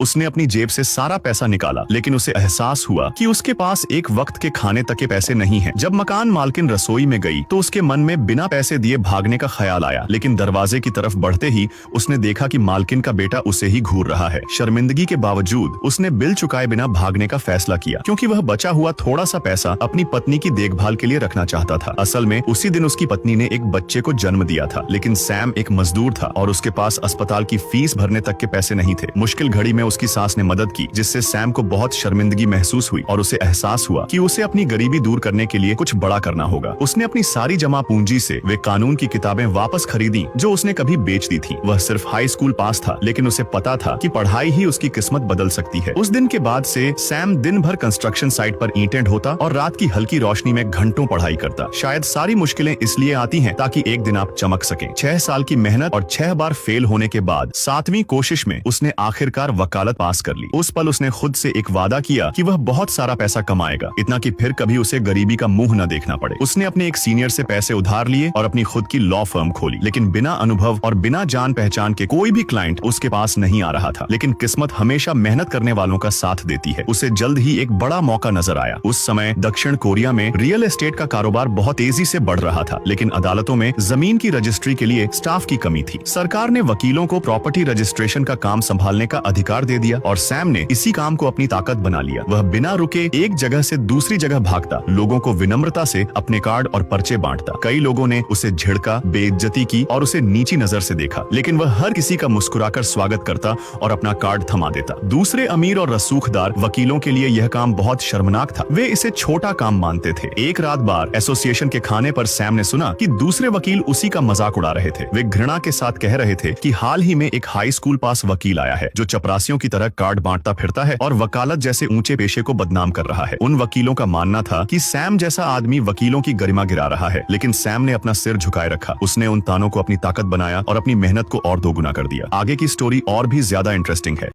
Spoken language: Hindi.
उसने अपनी जेब से सारा पैसा निकाला, लेकिन उसे एहसास हुआ कि उसके पास एक वक्त के खाने तक के पैसे नहीं हैं। जब मकान मालकिन रसोई में गई तो उसके मन में बिना पैसे दिए भागने का ख्याल आया, लेकिन दरवाजे की तरफ बढ़ते ही उसने देखा कि मालकिन का बेटा उसे ही घूर रहा है। शर्मिंदगी के बावजूद उसने बिल चुकाए बिना भागने का फैसला किया, क्योंकि वह बचा हुआ थोड़ा सा पैसा अपनी पत्नी की देखभाल के लिए रखना चाहता था। असल में उसी दिन उसकी पत्नी ने एक बच्चे को जन्म दिया था, लेकिन सैम एक मजदूर था और उसके पास अस्पताल की फीस भरने तक के पैसे नहीं थे। मुश्किल घड़ी में उसकी सास ने मदद की, जिससे सैम को बहुत शर्मिंदगी महसूस हुई और उसे एहसास हुआ कि उसे अपनी गरीबी दूर करने के लिए कुछ बड़ा करना होगा। उसने अपनी सारी जमा पूंजी से वे कानून की किताबें वापस खरीदी जो उसने कभी बेच दी थी। वह सिर्फ हाई स्कूल पास था, लेकिन उसे पता था कि पढ़ाई ही उसकी किस्मत बदल सकती है। उस दिन के बाद से सैम दिन भर कंस्ट्रक्शन साइट पर ईंटें ढोता और रात की हल्की रोशनी में घंटों पढ़ाई करता। शायद सारी मुश्किलें इसलिए आती हैं ताकि एक दिन आप चमक सकें। 6 साल की मेहनत और 6 बार फेल होने के बाद 7वीं कोशिश में उसने आखिरकार वकालत पास कर ली। उस पल उसने खुद से एक वादा किया कि वह बहुत सारा पैसा कमाएगा, इतना कि फिर कभी उसे गरीबी का मुंह न देखना पड़े। उसने अपने एक सीनियर से पैसे उधार लिए और अपनी खुद की लॉ फर्म खोली, लेकिन बिना अनुभव और बिना जान पहचान के कोई भी क्लाइंट उसके पास नहीं आ रहा था। लेकिन किस्मत हमेशा मेहनत करने वालों का साथ देती है। उसे जल्द ही एक बड़ा मौका नजर आया। उस समय दक्षिण कोरिया में रियल एस्टेट का कारोबार बहुत तेजी से बढ़ रहा था, लेकिन अदालतों में जमीन की रजिस्ट्री के लिए स्टाफ की कमी थी। सरकार ने वकीलों को प्रॉपर्टी रजिस्ट्रेशन का काम संभालने का अधिकार दे दिया और सैम ने इसी काम को अपनी ताकत बना लिया। वह बिना रुके एक जगह से दूसरी जगह भागता, लोगों को विनम्रता से अपने कार्ड और पर्चे बांटता। कई लोगों ने उसे झिड़का, बेइज्जती की और उसे नीची नजर से देखा, लेकिन वह हर किसी का मुस्कुराकर स्वागत करता और अपना कार्ड थमा देता। दूसरे अमीर और रसूखदार वकीलों के लिए यह काम बहुत शर्मनाक था। वे इसे छोटा काम मानते थे। एक रात बार एसोसिएशन के खाने पर सैम ने सुना कि दूसरे वकील उसी का मजाक उड़ा रहे थे। वे घृणा के साथ कह रहे थे कि हाल ही में एक हाई स्कूल पास वकील आया है जो चपरासियों की तरह कार्ड बांटता फिरता है और वकालत जैसे ऊंचे पेशे को बदनाम कर रहा है। उन वकीलों का मानना था कि सैम जैसा आदमी वकीलों की गरिमा गिरा रहा है, लेकिन सैम ने अपना सिर झुकाए रखा। उसने उन तानों को अपनी ताकत बनाया और अपनी मेहनत को और दोगुना कर दिया। आगे की स्टोरी और भी ज्यादा इंटरेस्टिंग है।